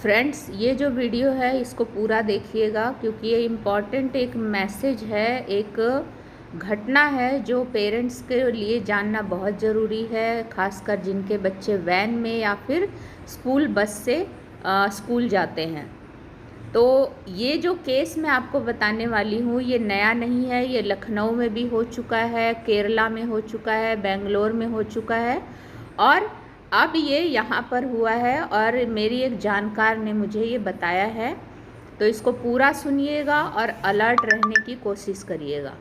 Friends, ये जो video है इसको पूरा देखिएगा क्योंकि ये इम्पॉर्टेंट एक मैसेज है, एक घटना है जो पेरेंट्स के लिए जानना बहुत ज़रूरी है, खासकर जिनके बच्चे वैन में या फिर स्कूल बस से स्कूल जाते हैं। तो ये जो केस मैं आपको बताने वाली हूँ ये नया नहीं है, ये लखनऊ में भी हो चुका है, केरला में हो चुका है, बेंगलोर में हो चुका है और अब ये यहाँ पर हुआ है और मेरी एक जानकार ने मुझे ये बताया है। तो इसको पूरा सुनिएगा और अलर्ट रहने की कोशिश करिएगा।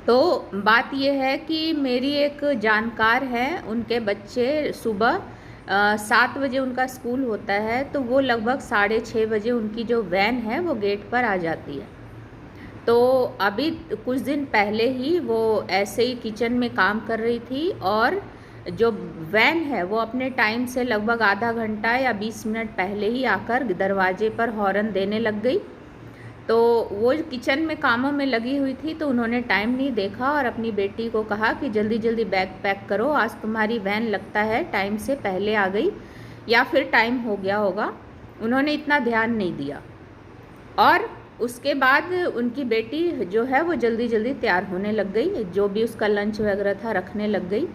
तो बात ये है कि मेरी एक जानकार है, उनके बच्चे सुबह 7 बजे उनका स्कूल होता है, तो वो लगभग 6:30 बजे उनकी जो वैन है वो गेट पर आ जाती है। तो अभी कुछ दिन पहले ही वो ऐसे ही किचन में काम कर रही थी और जो वैन है वो अपने टाइम से लगभग आधा घंटा या 20 मिनट पहले ही आकर दरवाजे पर हॉर्न देने लग गई। तो वो किचन में कामों में लगी हुई थी, तो उन्होंने टाइम नहीं देखा और अपनी बेटी को कहा कि जल्दी जल्दी बैग पैक करो, आज तुम्हारी वैन लगता है टाइम से पहले आ गई या फिर टाइम हो गया होगा। उन्होंने इतना ध्यान नहीं दिया और उसके बाद उनकी बेटी जो है वो जल्दी जल्दी तैयार होने लग गई, जो भी उसका लंच वगैरह था रखने लग गई।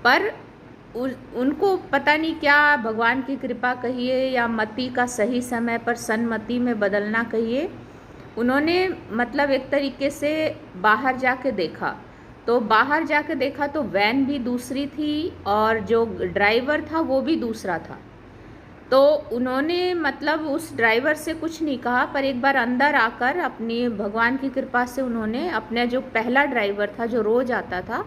पर उनको पता नहीं क्या भगवान की कृपा कहिए या मति का सही समय पर सन्मति में बदलना कहिए, उन्होंने मतलब एक तरीके से बाहर जाके देखा। तो बाहर जाके देखा तो वैन भी दूसरी थी और जो ड्राइवर था वो भी दूसरा था। तो उन्होंने मतलब उस ड्राइवर से कुछ नहीं कहा, पर एक बार अंदर आकर अपनी भगवान की कृपा से उन्होंने अपना जो पहला ड्राइवर था जो रोज़ आता था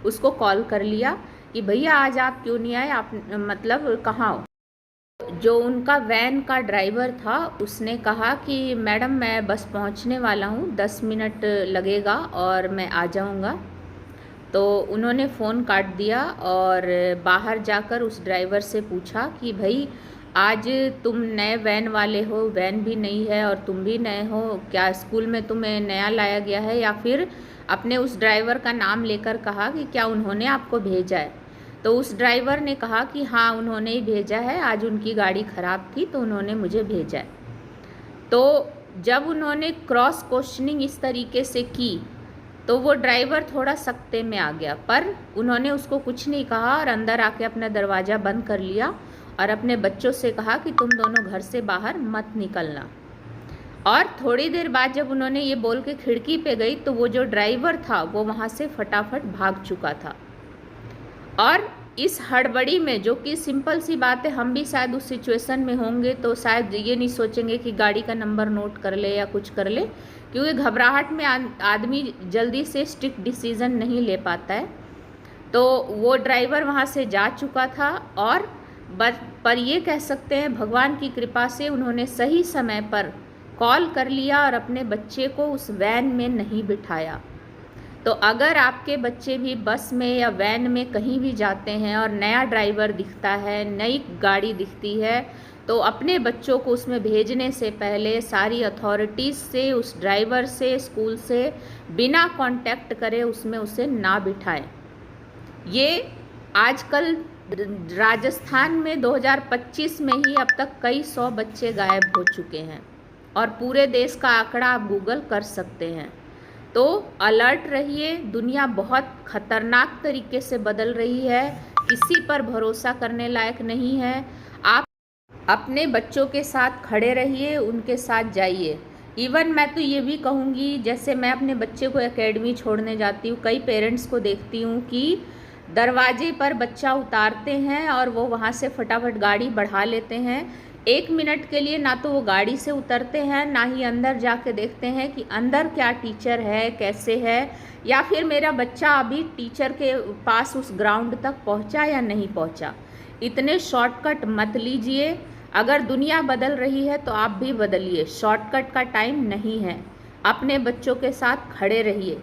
उसको कॉल कर लिया कि भैया आज आप क्यों नहीं आए, आप मतलब कहाँ हो। जो उनका वैन का ड्राइवर था उसने कहा कि मैडम मैं बस पहुंचने वाला हूं, 10 मिनट लगेगा और मैं आ जाऊंगा। तो उन्होंने फ़ोन काट दिया और बाहर जाकर उस ड्राइवर से पूछा कि भाई आज तुम नए वैन वाले हो, वैन भी नई है और तुम भी नए हो, क्या स्कूल में तुम्हें नया लाया गया है, या फिर अपने उस ड्राइवर का नाम लेकर कहा कि क्या उन्होंने आपको भेजा है। तो उस ड्राइवर ने कहा कि हाँ उन्होंने ही भेजा है, आज उनकी गाड़ी ख़राब थी तो उन्होंने मुझे भेजा है। तो जब उन्होंने क्रॉस क्वेश्चनिंग इस तरीके से की तो वो ड्राइवर थोड़ा सख्ते में आ गया, पर उन्होंने उसको कुछ नहीं कहा और अंदर आके अपना दरवाज़ा बंद कर लिया और अपने बच्चों से कहा कि तुम दोनों घर से बाहर मत निकलना। और थोड़ी देर बाद जब उन्होंने ये बोल के खिड़की पे गई तो वो जो ड्राइवर था वो वहाँ से फटाफट भाग चुका था। और इस हड़बड़ी में, जो कि सिंपल सी बात है, हम भी शायद उस सिचुएशन में होंगे तो शायद ये नहीं सोचेंगे कि गाड़ी का नंबर नोट कर ले या कुछ कर ले, क्योंकि घबराहट में आदमी जल्दी से स्ट्रिक्ट डिसीज़न नहीं ले पाता है। तो वो ड्राइवर वहाँ से जा चुका था और पर ये कह सकते हैं भगवान की कृपा से उन्होंने सही समय पर कॉल कर लिया और अपने बच्चे को उस वैन में नहीं बिठाया। तो अगर आपके बच्चे भी बस में या वैन में कहीं भी जाते हैं और नया ड्राइवर दिखता है, नई गाड़ी दिखती है, तो अपने बच्चों को उसमें भेजने से पहले सारी अथॉरिटीज़ से, उस ड्राइवर से, स्कूल से बिना कांटेक्ट करे उसमें उसे ना बिठाएं। ये आजकल राजस्थान में 2025 में ही अब तक कई 100 बच्चे गायब हो चुके हैं और पूरे देश का आंकड़ा आप गूगल कर सकते हैं। तो अलर्ट रहिए, दुनिया बहुत खतरनाक तरीके से बदल रही है, किसी पर भरोसा करने लायक नहीं है। आप अपने बच्चों के साथ खड़े रहिए, उनके साथ जाइए। इवन मैं तो ये भी कहूँगी, जैसे मैं अपने बच्चे को एकेडमी छोड़ने जाती हूँ, कई पेरेंट्स को देखती हूँ कि दरवाजे पर बच्चा उतारते हैं और वो वहाँ से फटाफट गाड़ी बढ़ा लेते हैं। 1 मिनट के लिए ना तो वो गाड़ी से उतरते हैं, ना ही अंदर जाके देखते हैं कि अंदर क्या टीचर है, कैसे है, या फिर मेरा बच्चा अभी टीचर के पास उस ग्राउंड तक पहुंचा या नहीं पहुंचा। इतने शॉर्टकट मत लीजिए। अगर दुनिया बदल रही है तो आप भी बदलिए, शॉर्टकट का टाइम नहीं है। अपने बच्चों के साथ खड़े रहिए,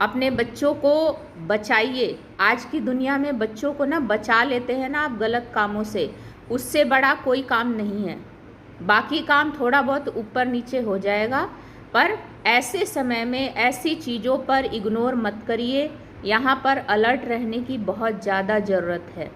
अपने बच्चों को बचाइए। आज की दुनिया में बच्चों को ना बचा लेते हैं ना आप गलत कामों से, उससे बड़ा कोई काम नहीं है। बाकी काम थोड़ा बहुत ऊपर नीचे हो जाएगा, पर ऐसे समय में ऐसी चीज़ों पर इग्नोर मत करिए। यहाँ पर अलर्ट रहने की बहुत ज़्यादा ज़रूरत है।